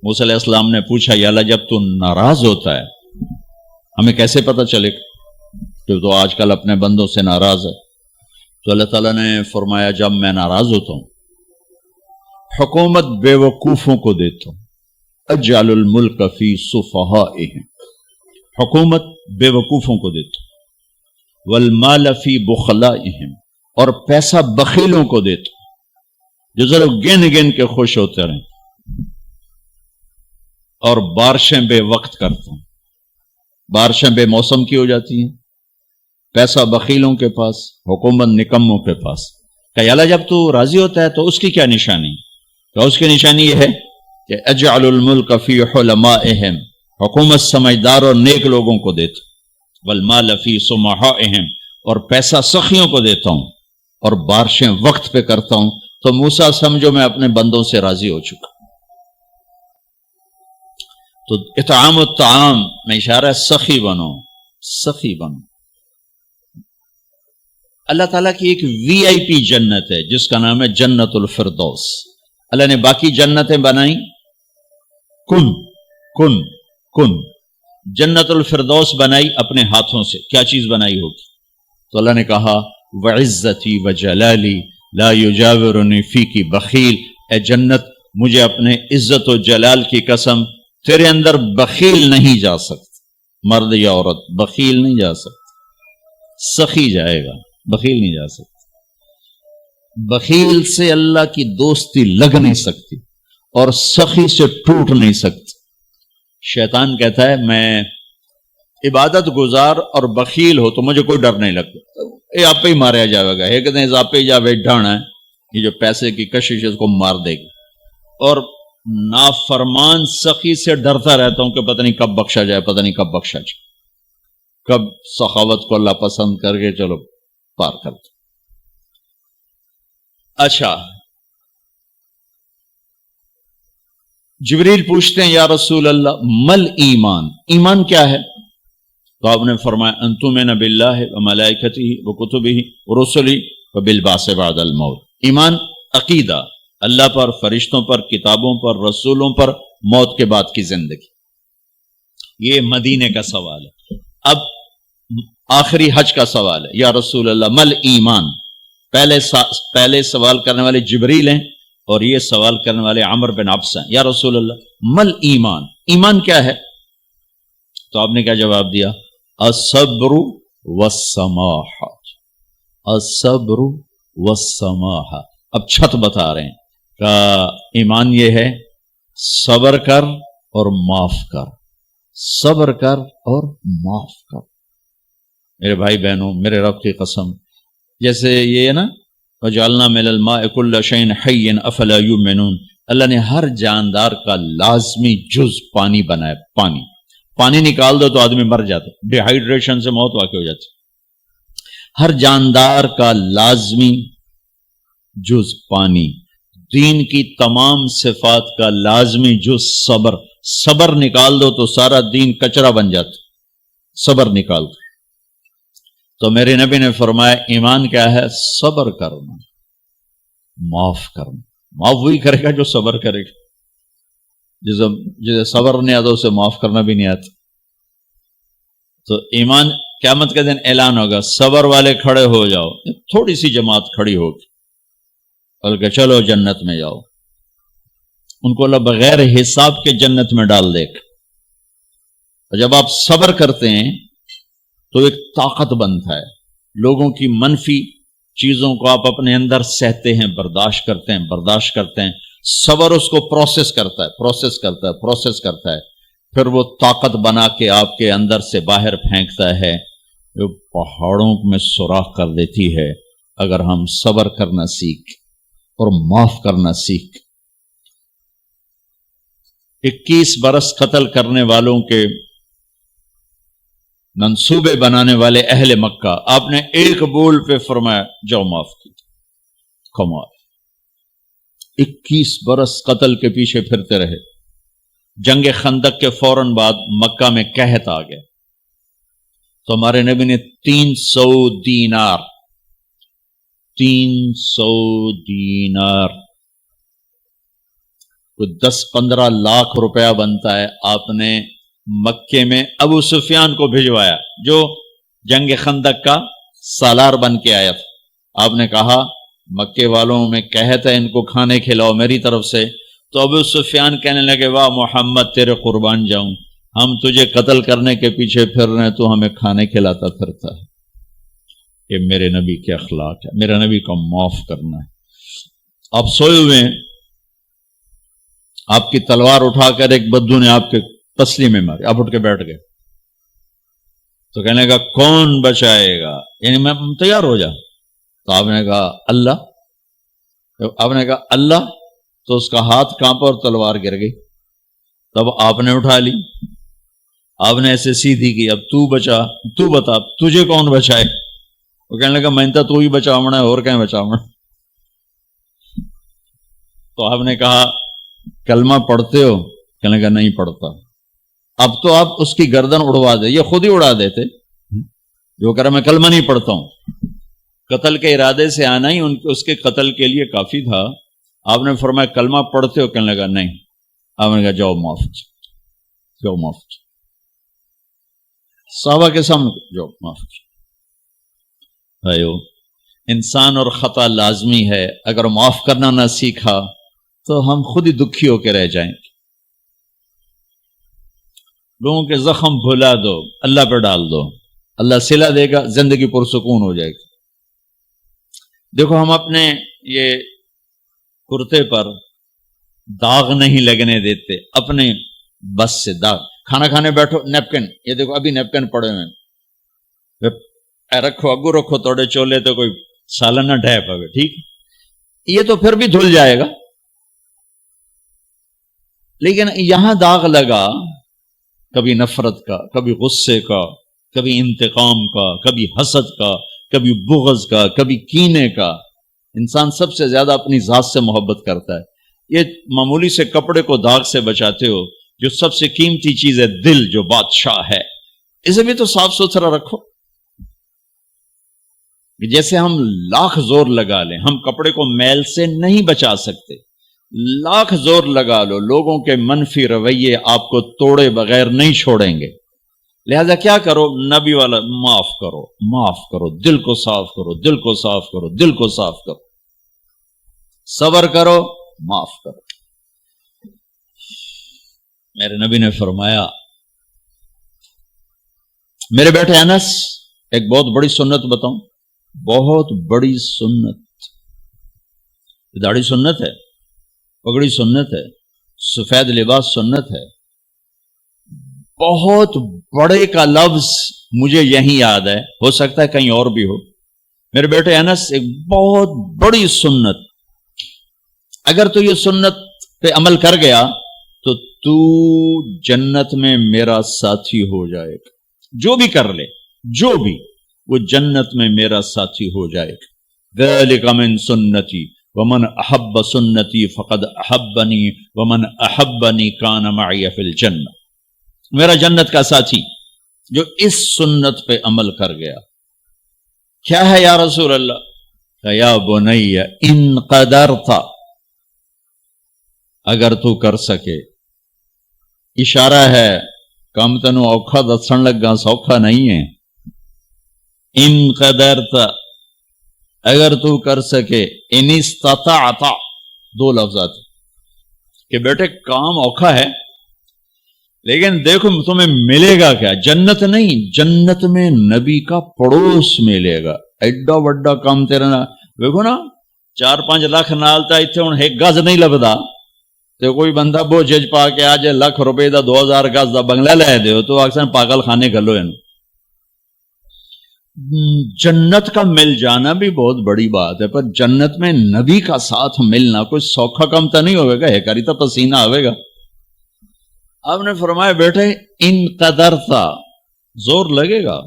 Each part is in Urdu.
موسیٰ علیہ السلام نے پوچھا یا اللہ جب تو ناراض ہوتا ہے ہمیں کیسے پتہ چلے کہ تو آج کل اپنے بندوں سے ناراض ہے؟ تو اللہ تعالیٰ نے فرمایا جب میں ناراض ہوتا ہوں حکومت بے وقوفوں کو دیتا ہوں، اجعل الملک فی صفہائہم، حکومت بے وقوفوں کو دیتا ہوں، والمال فی بخلائہم، اور پیسہ بخیلوں کو دیتا ہوں جو ذرا گن گن کے خوش ہوتے رہیں، اور بارشیں بے وقت کرتا ہوں، بارشیں بے موسم کی ہو جاتی ہیں، پیسہ بخیلوں کے پاس، حکومت نکموں کے پاس۔ کہ اللہ جب تو راضی ہوتا ہے تو اس کی کیا نشانی؟ تو اس کی نشانی یہ ہے کہ اجعل الملک فی حلمائہم، حکومت سمجھدار اور نیک لوگوں کو دیتا ہوں، والمال فی سمحائہم، اور پیسہ سخیوں کو دیتا ہوں، اور بارشیں وقت پہ کرتا ہوں۔ تو موسیٰ سمجھو میں اپنے بندوں سے راضی ہو چکا۔ تو اطعام الطعام میں اشارہ ہے سخی بنو، سخی بنو۔ اللہ تعالیٰ کی ایک وی آئی پی جنت ہے جس کا نام ہے جنت الفردوس۔ اللہ نے باقی جنتیں بنائیں کن کن کن، جنت الفردوس بنائی اپنے ہاتھوں سے۔ کیا چیز بنائی ہوگی؟ تو اللہ نے کہا وعزتی وجلالی لا یجاورنی فیکی بخیل، اے جنت مجھے اپنے عزت و جلال کی قسم تیرے اندر بخیل نہیں جا سکتا، مرد یا عورت بخیل نہیں جا سکتا، سخی جائے گا، بخیل نہیں جا سکتا۔ بخیل سے اللہ کی دوستی لگ نہیں سکتی اور سخی سے ٹوٹ نہیں سکتی۔ شیطان کہتا ہے میں عبادت گزار اور بخیل ہو تو مجھے کوئی ڈر نہیں لگتا، یہ آپ پہ ہی ماریا جائے گا، ایک دن آپ پہ جا بیٹھانا ہے، یہ جو پیسے کی کشش ہے اس کو مار دے گی۔ اور نافرمان سخی سے ڈرتا رہتا ہوں کہ پتہ نہیں کب بخشا جائے، پتہ نہیں کب بخشا جائے، کب سخاوت کو اللہ پسند کر کے چلو پار کرتے۔ اچھا، جبریل پوچھتے ہیں یا رسول اللہ مل ایمان، ایمان کیا ہے؟ تو آپ نے فرمایا ان تؤمن باللہ وملائکتہ وکتبہ ورسلہ وبالبعث بعد الموت۔ ایمان عقیدہ، اللہ پر، فرشتوں پر، کتابوں پر، رسولوں پر، موت کے بعد کی زندگی۔ یہ مدینے کا سوال ہے۔ اب آخری حج کا سوال ہے یا رسول اللہ مل ایمان۔ پہلے سوال کرنے والے جبریل ہیں اور یہ سوال کرنے والے عمر بن عبس ہیں۔ یا رسول اللہ مل ایمان، ایمان کیا ہے؟ تو آپ نے کیا جواب دیا؟ الصبر والسماحہ، الصبر والسماحہ۔ اب چھت بتا رہے ہیں کہ ایمان یہ ہے صبر کر اور معاف کر، صبر کر اور معاف کر۔ میرے بھائی بہنوں، میرے رب کی قسم، جیسے یہ ہے نا وَجَعَلْنَا مِنَ الْمَاءِ كُلَّ شَيْءٍ حَيٍّ أَفَلَا يُؤْمِنُونَ، اللہ نے ہر جاندار کا لازمی جز پانی بنایا۔ پانی نکال دو تو آدمی مر جاتا، ڈی ہائیڈریشن سے موت واقع ہو جاتی۔ ہر جاندار کا لازمی جز پانی، دین کی تمام صفات کا لازمی جز صبر، صبر نکال دو تو سارا دین کچرا بن جاتا، صبر نکال دو۔ تو میرے نبی نے فرمایا ایمان کیا ہے؟ صبر کرنا، معاف کرنا۔ معاف وہی کرے گا جو صبر کرے گا، جسے صبر نہیں آتا اسے معاف کرنا بھی نہیں آتا۔ تو ایمان قیامت کے دن اعلان ہوگا صبر والے کھڑے ہو جاؤ، تھوڑی سی جماعت کھڑی ہوگی، بلکہ چلو جنت میں جاؤ۔ ان کو اللہ بغیر حساب کے جنت میں ڈال دے گا۔ اور جب آپ صبر کرتے ہیں تو ایک طاقت بنتا ہے، لوگوں کی منفی چیزوں کو آپ اپنے اندر سہتے ہیں، برداشت کرتے ہیں۔ صبر اس کو پروسیس کرتا ہے، پھر وہ طاقت بنا کے آپ کے اندر سے باہر پھینکتا ہے، جو پہاڑوں میں سوراخ کر دیتی ہے اگر ہم صبر کرنا سیکھ اور معاف کرنا سیکھ۔ 21 برس قتل کرنے والوں کے منصوبے بنانے والے اہل مکہ، آپ نے ایک بول پہ فرمایا جاؤ معاف کی۔ کمال، 21 برس قتل کے پیچھے پھرتے رہے۔ جنگ خندق کے فوراً بعد مکہ میں قحط آ گیا، تو ہمارے نبی نے 300 دینار کوئی 10-15 لاکھ روپیہ بنتا ہے، آپ نے مکے میں ابو سفیان کو بھجوایا جو جنگ خندق کا سالار بن کے آیا تھا۔ آپ نے کہا مکے والوں میں کہتا ہے ان کو کھانے کھلاؤ میری طرف سے، تو ابو سفیان کہنے لگے واہ محمد تیرے قربان جاؤں، ہم تجھے قتل کرنے کے پیچھے پھر رہے ہیں، تو ہمیں کھانے کھلاتا پھرتا ہے۔ یہ میرے نبی کے اخلاق ہے، میرے نبی کو معاف کرنا ہے۔ آپ سوئے ہوئے ہیں، آپ کی تلوار اٹھا کر ایک بدو نے آپ کے پسلی میں ماری، آپ اٹھ کے بیٹھ گئے، تو کہنے لگا کون بچائے گا، یعنی میں تیار ہو جا، تو آپ نے کہا اللہ، آپ نے کہا اللہ، تو اس کا ہاتھ کانپا اور تلوار گر گئی۔ تب آپ نے اٹھا لی، آپ نے ایسے سیدھی کی، اب تو بچا، تو بتا تجھے کون بچائے؟ وہ کہنے لگا میں تو ہی بچاونا ہے، اور کہیں بچاونا۔ تو آپ نے کہا کلمہ پڑھتے ہو؟ کہنے لگا نہیں پڑھتا۔ اب تو آپ اس کی گردن اڑوا دے، یہ خود ہی اڑا دیتے، جو کہہ رہا میں کلمہ نہیں پڑھتا ہوں۔ قتل کے ارادے سے آنا ہی اس کے قتل کے لیے کافی تھا۔ آپ نے فرمایا کلمہ پڑھتے ہو؟ کہنے لگا نہیں۔ آپ نے کہا جاؤ معاف، جاؤ معاف، صحابہ کے سامنے جاؤ معاف۔ بھائیو، انسان اور خطا لازمی ہے، اگر معاف کرنا نہ سیکھا تو ہم خود ہی دکھی ہو کے رہ جائیں گے۔ لوگوں کے زخم بھلا دو، اللہ پہ ڈال دو، اللہ صلہ دے گا، زندگی پرسکون ہو جائے گی۔ دیکھو ہم اپنے یہ کرتے پر داغ نہیں لگنے دیتے، اپنے بس سے داغ، کھانا کھانے بیٹھو نیپکن، یہ دیکھو ابھی نیپکن پڑے ہوئے، اے رکھو اگو رکھو توڑے چولے تو کوئی سالن نہ ڈھے پوے، ٹھیک، یہ تو پھر بھی دھل جائے گا، لیکن یہاں داغ لگا کبھی نفرت کا، کبھی غصے کا، کبھی انتقام کا، کبھی حسد کا، کبھی بغض کا، کبھی کینے کا۔ انسان سب سے زیادہ اپنی ذات سے محبت کرتا ہے۔ یہ معمولی سے کپڑے کو داغ سے بچاتے ہو، جو سب سے قیمتی چیز ہے دل، جو بادشاہ ہے، اسے بھی تو صاف ستھرا رکھو۔ جیسے ہم لاکھ زور لگا لیں، ہم کپڑے کو میل سے نہیں بچا سکتے، لاکھ زور لگا لو، لوگوں کے منفی رویے آپ کو توڑے بغیر نہیں چھوڑیں گے۔ لہذا کیا کرو؟ نبی والا معاف کرو، معاف کرو، دل کو صاف کرو، دل کو صاف کرو، دل کو صاف کرو، صبر کرو، معاف کرو۔ میرے نبی نے فرمایا، میرے بیٹے انس، ایک بہت بڑی سنت بتاؤں، بہت بڑی سنت۔ داڑھی سنت ہے، پگڑی سنت ہے، سفید لباس سنت ہے۔ بہت بڑے کا لفظ مجھے یہیں یاد ہے، ہو سکتا ہے کہیں اور بھی ہو۔ میرے بیٹے انس، ایک بہت بڑی سنت، اگر تو یہ سنت پہ عمل کر گیا تو جنت میں میرا ساتھی ہو جائے گا۔ جو بھی کر لے، جو بھی، وہ جنت میں میرا ساتھی ہو جائے گا۔ ذالک من سنتی ومن احب سنتی فقد احبنی ومن احبنی کان معی فی الجنہ۔ میرا جنت کا ساتھی جو اس سنت پہ عمل کر گیا۔ کیا ہے یا رسول اللہ؟ کہ یا بنی ان قدرت، اگر تو کر سکے، اشارہ ہے کم تنو اوکھا دسن لگا سوکھا نہیں ہے۔ ان قدرت، اگر تو کر سکے، ان استطاعت، دو لفظات کہ بیٹے کام اوکھا ہے، لیکن دیکھو تمہیں ملے گا کیا؟ جنت نہیں، جنت میں نبی کا پڑوس ملے گا۔ ایڈا وڈا کام تیرا نا، دیکھو نا 4-5 لاکھ نالتا ایتھے ہن ایک گز نہیں لبدا، تے کوئی بندہ بوجھ پا کے آج لاکھ روپے دا 2000 گز دا بنگلہ لے دیو تو اکثر پاگل خانے گلو ہیں۔ جنت کا مل جانا بھی بہت بڑی بات ہے، پر جنت میں نبی کا ساتھ ملنا کوئی سوکھا کم تو نہیں ہوگا، ہے کری تو پسینہ آئے گا۔ آپ نے فرمایا بیٹے ان قدرتا، زور لگے گا،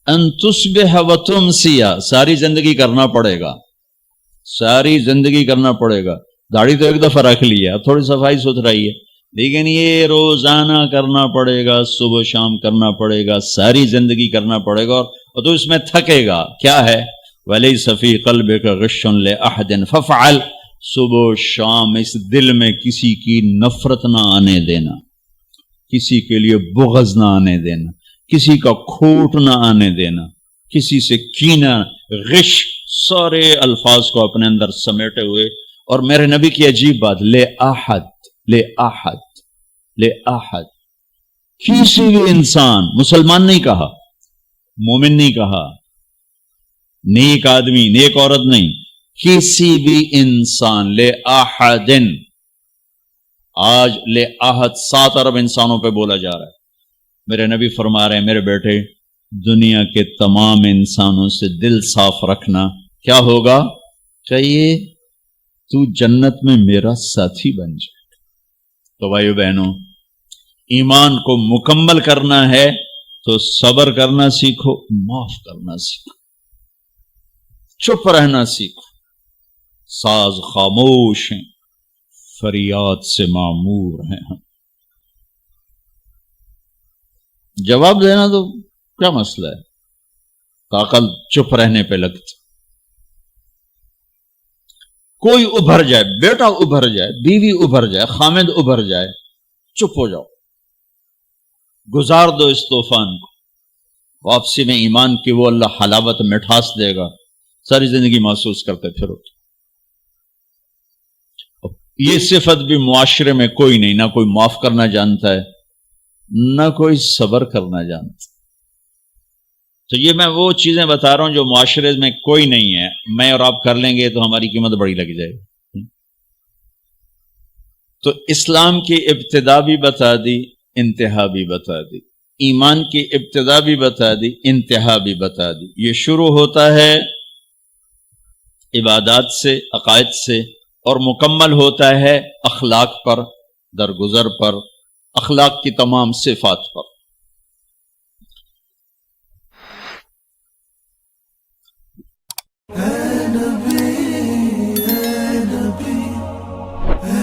ان تصبح و تمسی، ساری زندگی کرنا پڑے گا، ساری زندگی کرنا پڑے گا۔ داڑھی تو ایک دفعہ رکھ لی ہے، اب تھوڑی صفائی ستھرائی ہے، لیکن یہ روزانہ کرنا پڑے گا، صبح شام کرنا پڑے گا، ساری زندگی کرنا پڑے گا، اور تو اس میں تھکے گا۔ کیا ہے؟ وَلَيْسَ فِي قَلْبِكَ غِشٌّ لِأَحَدٍ فَافْعَلْ، صبح و شام اس دل میں کسی کی نفرت نہ آنے دینا، کسی کے لیے بغض نہ آنے دینا، کسی کا کھوٹ نہ آنے دینا، کسی سے کینہ، غش، سارے الفاظ کو اپنے اندر سمیٹے ہوئے. اور میرے نبی کی عجیب بات، لے احد، کسی بھی انسان، مسلمان نہیں کہا، مومن نہیں کہا، نیک آدمی، نیک عورت نہیں، کسی بھی انسان، لے احدن. آج لے احد 7 ارب انسانوں پہ بولا جا رہا ہے. میرے نبی فرما رہے ہیں میرے بیٹے، دنیا کے تمام انسانوں سے دل صاف رکھنا. کیا ہوگا؟ کہیے تو جنت میں میرا ساتھی بن جائے. تو بھائیو بہنوں، ایمان کو مکمل کرنا ہے تو صبر کرنا سیکھو، معاف کرنا سیکھو، چپ رہنا سیکھو. ساز خاموش ہیں، فریاد سے معمور ہیں. جواب دینا تو کیا مسئلہ ہے، طاقت چپ رہنے پہ لگتی. کوئی ابھر جائے، بیٹا ابھر جائے، بیوی ابھر جائے، خامد ابھر جائے، چپ ہو جاؤ، گزار دو اس طوفان کو. واپسی میں ایمان کی وہ اللہ حلاوت مٹھاس دے گا، ساری زندگی محسوس کرتے پھرو. یہ صفت بھی معاشرے میں کوئی نہیں، نہ کوئی معاف کرنا جانتا ہے، نہ کوئی صبر کرنا جانتا. تو یہ میں وہ چیزیں بتا رہا ہوں جو معاشرے میں کوئی نہیں ہے. میں اور آپ کر لیں گے تو ہماری قیمت بڑی لگ جائے گی. تو اسلام کی ابتدا بھی بتا دی، انتہا بھی بتا دی. ایمان کی ابتدا بھی بتا دی، انتہا بھی بتا دی. یہ شروع ہوتا ہے عبادات سے، عقائد سے، اور مکمل ہوتا ہے اخلاق پر، درگزر پر، اخلاق کی تمام صفات پر.